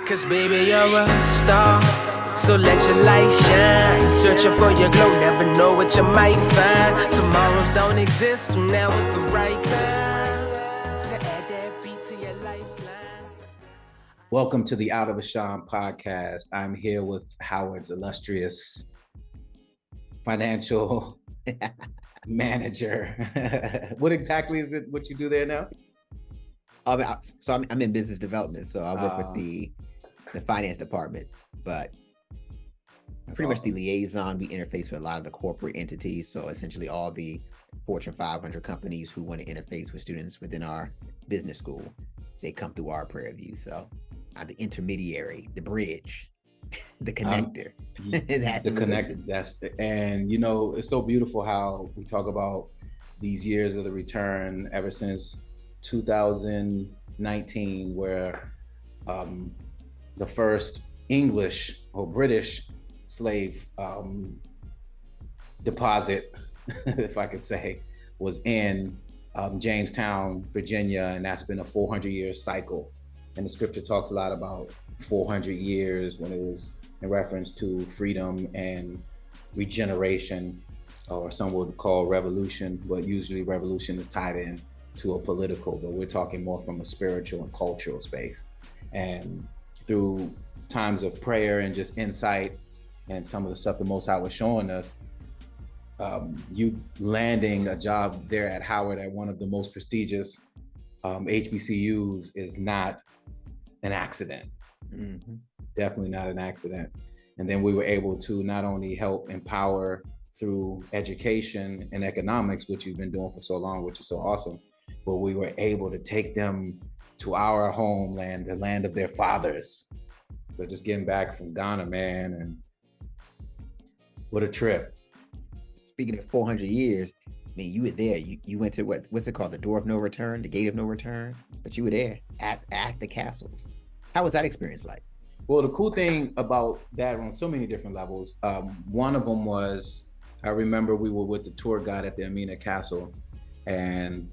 Cause baby, you're a star, so let your light shine. Searching for your glow, never know what you might find. Tomorrows don't exist, so now is the right time to add that beat to your lifeline. Welcome to the Out of a Sham podcast. I'm here with Howard's illustrious financial manager. What exactly is it, what you do there now? So I'm in business development, so I work with the finance department, but pretty much the liaison. We interface with a lot of the corporate entities, so essentially all the Fortune 500 companies who want to interface with students within our business school, they come through our Prairie View. So I'm the intermediary, the bridge, the connector. And you know, it's so beautiful how we talk about these years of the return ever since 2019, where the first English or British slave deposit, if I could say, was in Jamestown, Virginia, and that's been a 400-year cycle. And the scripture talks a lot about 400 years when it was in reference to freedom and regeneration, or some would call revolution, but usually revolution is tied in to a political, but we're talking more from a spiritual and cultural space. And through times of prayer and just insight and some of the stuff the Most High was showing us, you landing a job there at Howard at one of the most prestigious HBCUs is not an accident. Mm-hmm. Definitely not an accident. And then we were able to not only help empower through education and economics, which you've been doing for so long, which is so awesome, but we were able to take them to our homeland, the land of their fathers. So just getting back from Ghana, man, and what a trip. Speaking of 400 years, I mean, you were there. You went to what's it called? The door of no return, the gate of no return. But you were there at the castles. How was that experience like? Well, the cool thing about that on so many different levels, one of them was, I remember we were with the tour guide at the Amina Castle, and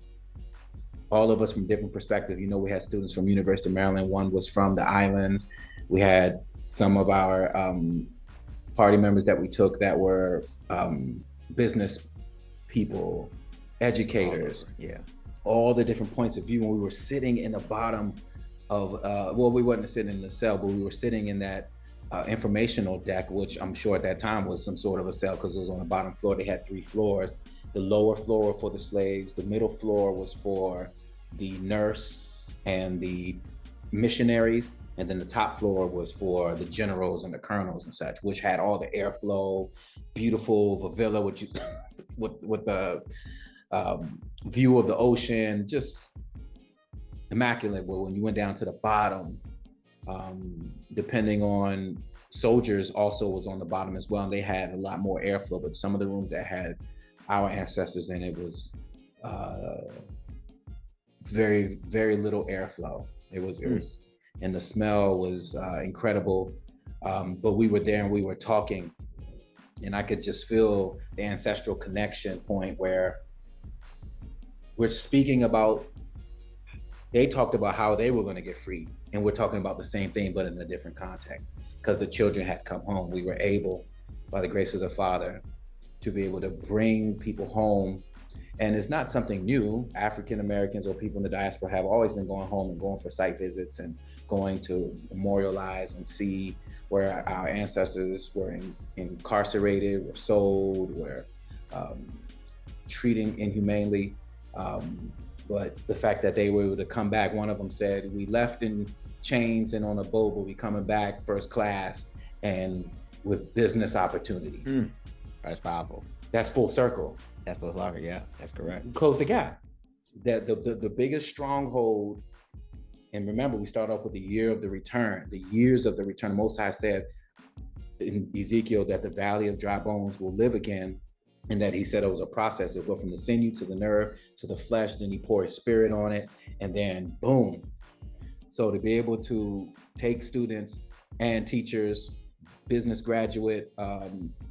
all of us from different perspectives. You know, we had students from University of Maryland. One was from the islands. We had some of our party members that we took that were business people, educators. All the different points of view. When we were sitting in the bottom of, we wasn't sitting in the cell, but we were sitting in that informational deck, which I'm sure at that time was some sort of a cell because it was on the bottom floor. They had 3 floors. The lower floor for the slaves, the middle floor was for the nurse and the missionaries, and then the top floor was for the generals and the colonels and such, which had all the airflow, beautiful villa with the view of the ocean, just immaculate. But when you went down to the bottom, depending on soldiers also was on the bottom as well, and they had a lot more airflow, but some of the rooms that had our ancestors in it was very, very little airflow. It was, and the smell was incredible. But we were there and we were talking, and I could just feel the ancestral connection point where we're speaking about, they talked about how they were going to get free, and we're talking about the same thing, but in a different context, because the children had come home. We were able, by the grace of the Father, to be able to bring people home. And it's not something new. African Americans or people in the diaspora have always been going home and going for site visits and going to memorialize and see where our ancestors were incarcerated, were sold, were treated inhumanely. But the fact that they were able to come back, one of them said, we left in chains and on a boat, but we coming back first class and with business opportunity. That's powerful. That's full circle. That's full circle, yeah, that's correct. Close the gap. That the biggest stronghold, and remember, we start off with the year of the return, the years of the return. Most High said in Ezekiel that the valley of dry bones will live again, and that he said it was a process. It'll go from the sinew to the nerve to the flesh, then he poured his spirit on it, and then boom. So to be able to take students and teachers, business graduate,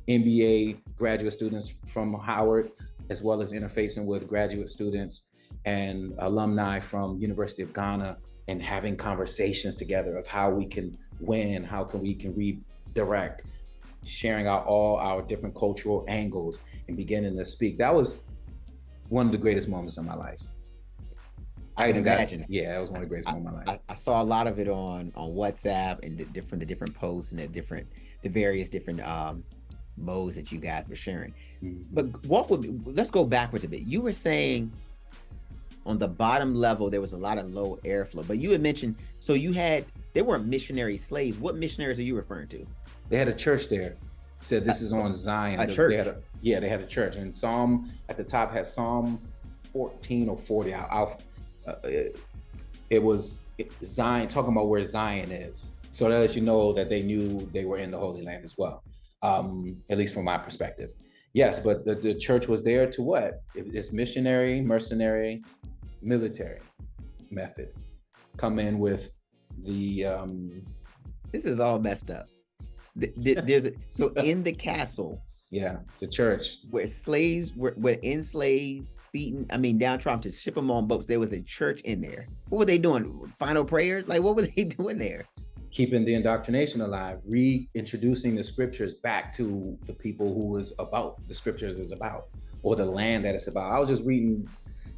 MBA graduate students from Howard, as well as interfacing with graduate students and alumni from University of Ghana, and having conversations together of how we can win, we can redirect, sharing out all our different cultural angles and beginning to speak. That was one of the greatest moments of my life. I can imagine. That was one of the greatest moments of my life. I saw a lot of it on WhatsApp and the different posts and the various different modes that you guys were sharing. But let's go backwards a bit. You were saying on the bottom level there was a lot of low airflow, but you had mentioned they weren't missionary slaves. What missionaries are you referring to? They had a church there. Said this is on Zion. A church. They had a church, and Psalm at the top had Psalm 14 or 40. It was Zion, talking about where Zion is. So that lets you know that they knew they were in the Holy Land as well, at least from my perspective. Yes, but the church was there to what? It's missionary, mercenary, military method. Come in with the... This is all messed up. So in the castle... Yeah, it's a church. Where slaves were enslaved, beaten, downtrodden, to ship them on boats. There was a church in there. What were they doing? Final prayers? Like, what were they doing there? Keeping the indoctrination alive, reintroducing the scriptures back to the people the scriptures is about, or the land that it's about. I was just reading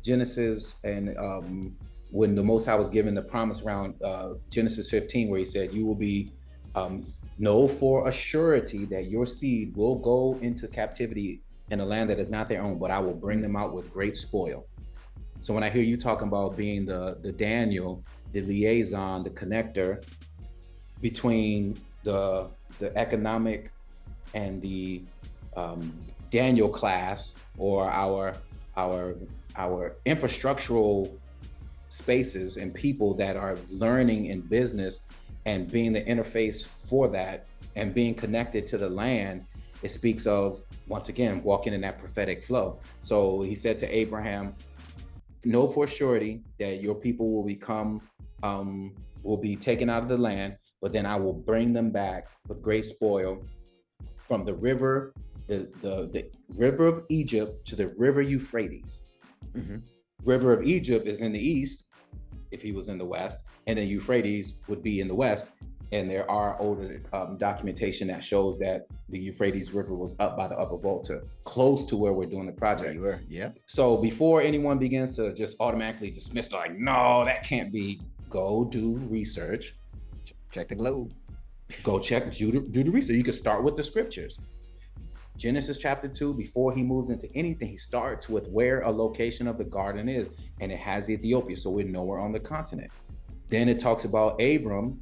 Genesis, and when the Most High was given the promise around Genesis 15, where he said, you will be, know for a surety that your seed will go into captivity in a land that is not their own, but I will bring them out with great spoil. So when I hear you talking about being the Daniel, the liaison, the connector between the economic and the Daniel class, or our infrastructural spaces and people that are learning in business, and being the interface for that and being connected to the land, it speaks of, once again, walking in that prophetic flow. So he said to Abraham, know for surety that your people will be taken out of the land, but then I will bring them back with great spoil from the river, the river of Egypt to the river Euphrates. Mm-hmm. River of Egypt is in the east, if he was in the west, and then Euphrates would be in the west. And there are older documentation that shows that the Euphrates River was up by the Upper Volta, close to where we're doing the project. You were, yeah. So before anyone begins to just automatically dismiss, like, no, that can't be, go do research. Check the globe. Go check, do the research. You can start with the scriptures. Genesis chapter 2, before he moves into anything, he starts with where a location of the garden is, and it has Ethiopia, so we're nowhere on the continent. Then it talks about Abram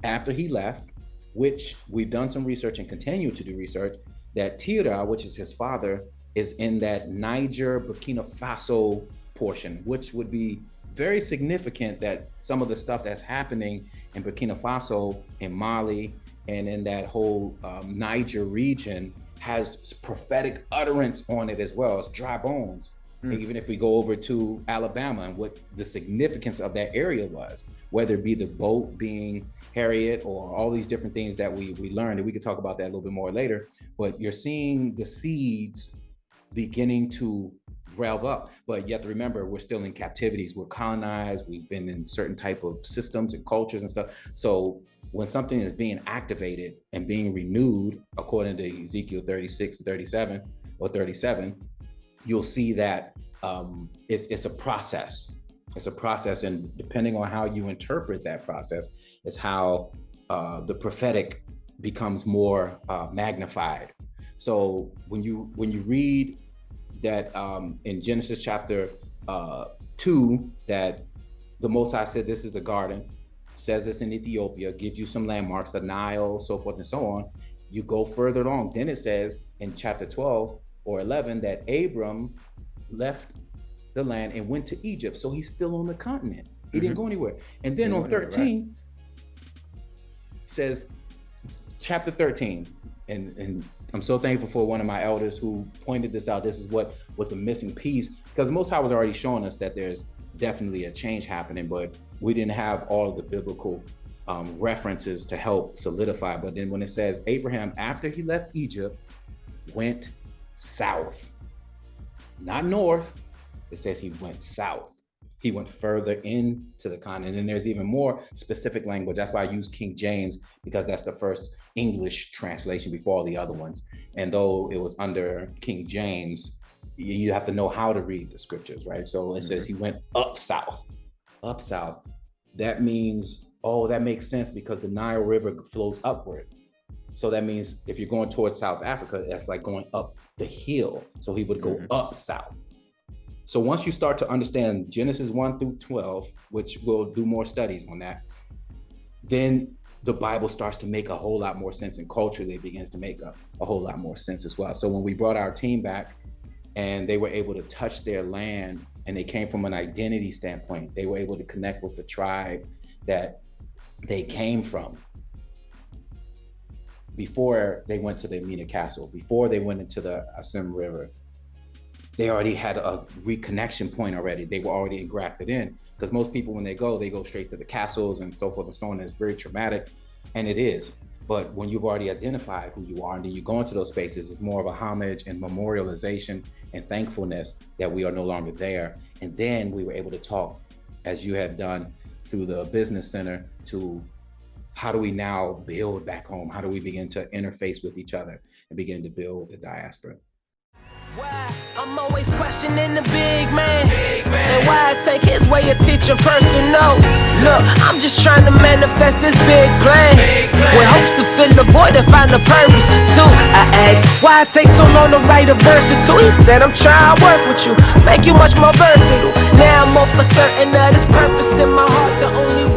after he left, which we've done some research and continue to do research, that Terah, which is his father, is in that Niger, Burkina Faso portion, which would be very significant that some of the stuff that's happening in Burkina Faso, in Mali, and in that whole Niger region has prophetic utterance on it as well. It's dry bones. Even if we go over to Alabama and what the significance of that area was, whether it be the boat being Harriet or all these different things that we learned, and we could talk about that a little bit more later, but you're seeing the seeds beginning to rev up. But you have to remember, we're still in captivities. We're colonized. We've been in certain type of systems and cultures and stuff. So when something is being activated and being renewed, according to Ezekiel 36 and 37 or 37, you'll see that it's a process. It's a process, and depending on how you interpret that process is how the prophetic becomes more magnified. So when you read that in Genesis chapter 2, that the Most High said this is the garden, says it's in Ethiopia, gives you some landmarks, the Nile, so forth and so on. You go further along, then it says in chapter 12 or 11 that Abram left the land and went to Egypt. So he's still on the continent. He didn't go anywhere. And then on 13 says, chapter 13, and I'm so thankful for one of my elders who pointed this out. This is what was the missing piece, because Most High was already showing us that there's definitely a change happening, but we didn't have all of the biblical references to help solidify. But then when it says Abraham, after he left Egypt, went south, not north, it says he went south. He went further into the continent, and there's even more specific language. That's why I use King James, because that's the first English translation before all the other ones. And though it was under King James, you have to know how to read the scriptures, right? So it says he went up south. Up south. That means, oh, that makes sense, because the Nile River flows upward. So that means if you're going towards South Africa, that's like going up the hill. So he would go up south. So once you start to understand Genesis 1 through 12, which we'll do more studies on that, then the Bible starts to make a whole lot more sense, and culturally it begins to make a whole lot more sense as well. So when we brought our team back and they were able to touch their land, and they came from an identity standpoint, they were able to connect with the tribe that they came from before they went to the Amina Castle, before they went into the Asim River. They already had a reconnection point already. They were already engrafted in, because most people, when they go straight to the castles and so forth and so on. It's very traumatic, and it is. But when you've already identified who you are, and then you go into those spaces, it's more of a homage and memorialization and thankfulness that we are no longer there. And then we were able to talk, as you have done through the business center, to how do we now build back home? How do we begin to interface with each other and begin to build the diaspora? Why I'm always questioning the big man, and why I take his way of teaching personal. Look, I'm just trying to manifest this big plan, with hopes to fill the void and find a purpose too. I asked why I take so long to write a verse or two. He said, I'm trying to work with you, make you much more versatile. Now I'm more for certain of this purpose in my heart. The only